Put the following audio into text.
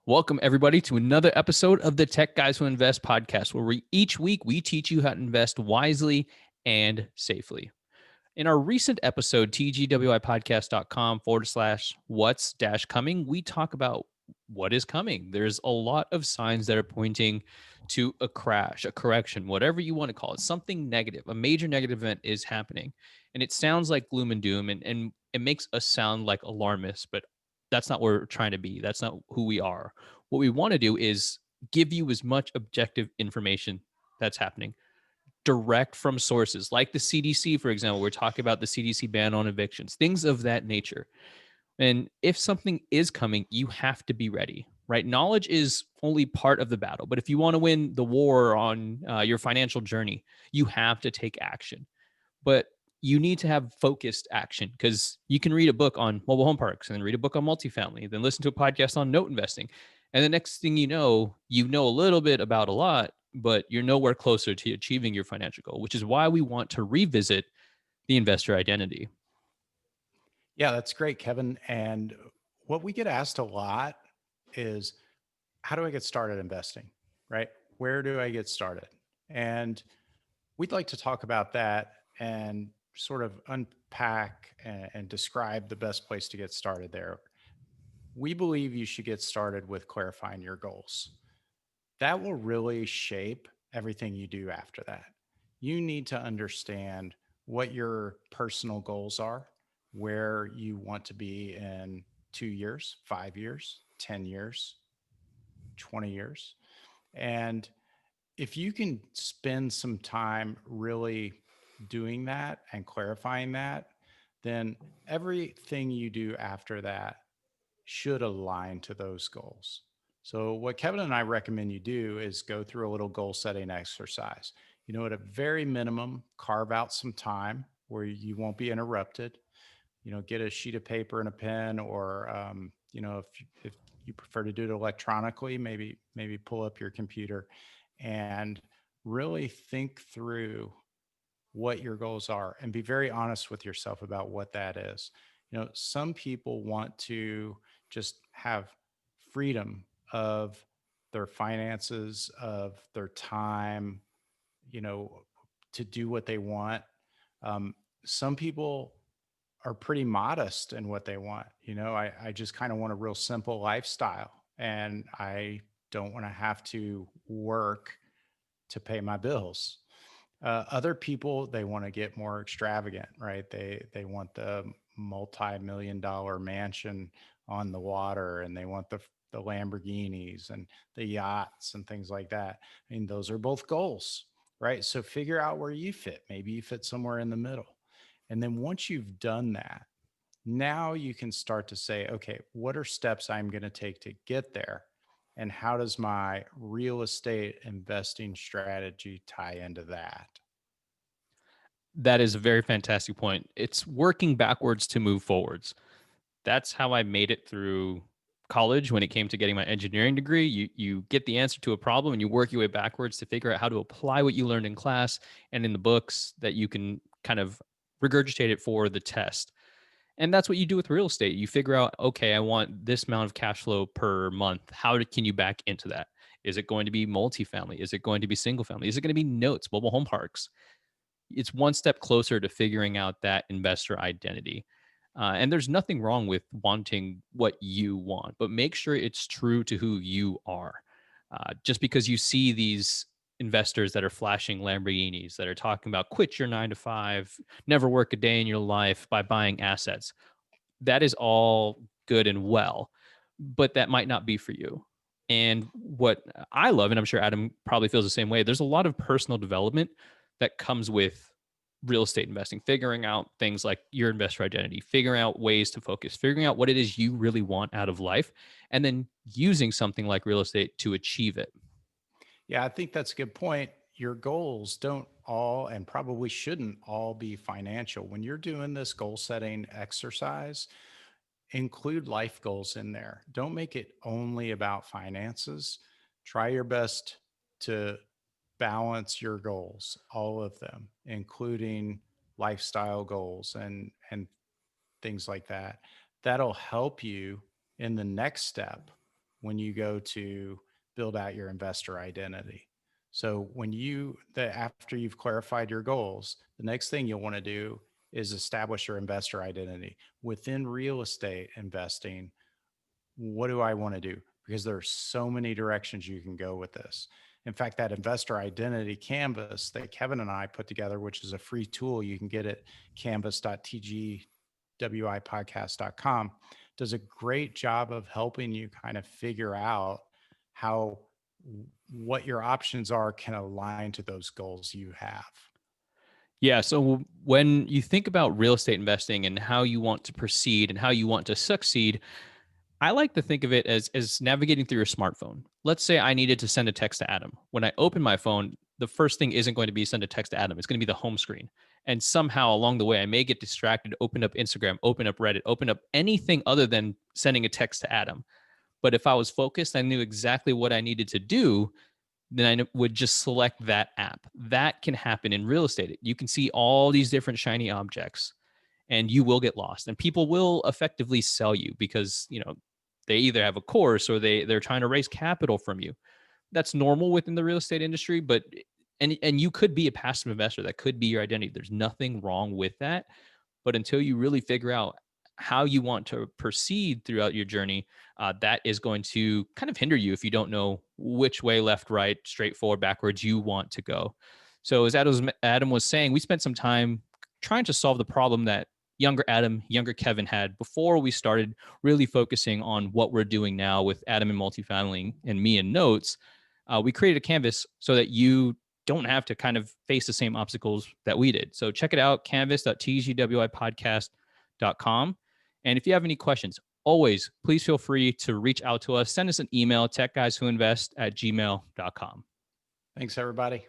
Welcome, everybody, to another episode of the Tech Guys Who Invest podcast, where each week we teach you how to invest wisely and safely. In our recent episode, tgwipodcast.com/what's dash coming, we talk about what is coming. There's a lot of signs that are pointing to a crash, a correction, whatever you want to call it, something negative, a major negative event is happening. And it sounds like gloom and doom, and it makes us sound like alarmists, but that's not what we're trying to be. That's not who we are. What we want to do is give you as much objective information that's happening direct from sources like the CDC, for example. We're talking about the CDC ban on evictions, things of that nature. And if something is coming, you have to be ready, right? Knowledge is only part of the battle. But if you want to win the war on your financial journey, you have to take action. But you need to have focused action, because you can read a book on mobile home parks and then read a book on multifamily, then listen to a podcast on note investing. And the next thing you know a little bit about a lot, but you're nowhere closer to achieving your financial goal, which is why we want to revisit the investor identity. Yeah, that's great, Kevin. And what we get asked a lot is, how do I get started investing? Right? Where do I get started? And we'd like to talk about that and sort of unpack and describe the best place to get started there. We believe you should get started with clarifying your goals. That will really shape everything you do after that. You need to understand what your personal goals are, where you want to be in 2 years, 5 years, 10 years, 20 years. And if you can spend some time really doing that and clarifying that, then everything you do after that should align to those goals. So, what Kevin and I recommend you do is go through a little goal setting exercise. At a very minimum, carve out some time where you won't be interrupted. Get a sheet of paper and a pen, or if you prefer to do it electronically, maybe pull up your computer and really think through what your goals are and be very honest with yourself about what that is. Some people want to just have freedom of their finances, of their time, you know, to do what they want. Some people are pretty modest in what they want. I just kind of want a real simple lifestyle, and I don't want to have to work to pay my bills. Other people, they want to get more extravagant, right? They want the multi-million-dollar mansion on the water, and they want the Lamborghinis and the yachts and things like that. I mean, those are both goals, right? So figure out where you fit. Maybe you fit somewhere in the middle. And then once you've done that, now you can start to say, okay, what are steps I'm going to take to get there? And how does my real estate investing strategy tie into that? That is a very fantastic point. It's working backwards to move forwards. That's how I made it through college when it came to getting my engineering degree. You get the answer to a problem and you work your way backwards to figure out how to apply what you learned in class and in the books, that you can kind of regurgitate it for the test. And that's what you do with real estate. You figure out, okay, I want this amount of cash flow per month. Can you back into that? Is it going to be multifamily? Is it going to be single family? Is it going to be notes, mobile home parks? It's one step closer to figuring out that investor identity. And there's nothing wrong with wanting what you want, but make sure it's true to who you are. Just because you see these investors that are flashing Lamborghinis, that are talking about quit your 9 to 5, never work a day in your life by buying assets, that is all good and well, but that might not be for you. And what I love, and I'm sure Adam probably feels the same way, there's a lot of personal development that comes with real estate investing, figuring out things like your investor identity, figuring out ways to focus, figuring out what it is you really want out of life, and then using something like real estate to achieve it. Yeah, I think that's a good point. Your goals don't all, and probably shouldn't all, be financial. When you're doing this goal setting exercise, include life goals in there. Don't make it only about finances. Try your best to balance your goals, all of them, including lifestyle goals and things like that. That'll help you in the next step when you go to build out your investor identity. So after you've clarified your goals, the next thing you'll want to do is establish your investor identity. Within real estate investing, what do I want to do? Because there are so many directions you can go with this. In fact, that investor identity canvas that Kevin and I put together, which is a free tool you can get at canvas.tgwipodcast.com, does a great job of helping you kind of figure out how what your options are can align to those goals you have. Yeah. So when you think about real estate investing and how you want to proceed and how you want to succeed, I like to think of it as navigating through your smartphone. Let's say I needed to send a text to Adam. When I open my phone, the first thing isn't going to be send a text to Adam. It's going to be the home screen. And somehow along the way, I may get distracted, open up Instagram, open up Reddit, open up anything other than sending a text to Adam. But if I was focused, I knew exactly what I needed to do, then I would just select that app. That can happen in real estate. You can see all these different shiny objects and you will get lost, and people will effectively sell you because, they either have a course or they're trying to raise capital from you. That's normal within the real estate industry, but and you could be a passive investor. That could be your identity. There's nothing wrong with that. But until you really figure out how you want to proceed throughout your journey, that is going to kind of hinder you if you don't know which way, left, right, straight forward, backwards you want to go. So as Adam was saying, we spent some time trying to solve the problem that younger Adam, younger Kevin had before we started really focusing on what we're doing now with Adam in multifamily and me in notes. We created a canvas so that you don't have to kind of face the same obstacles that we did. So check it out, canvas.tgwipodcast.com. And if you have any questions, always please feel free to reach out to us. Send us an email, techguyswhoinvest@gmail.com. Thanks, everybody.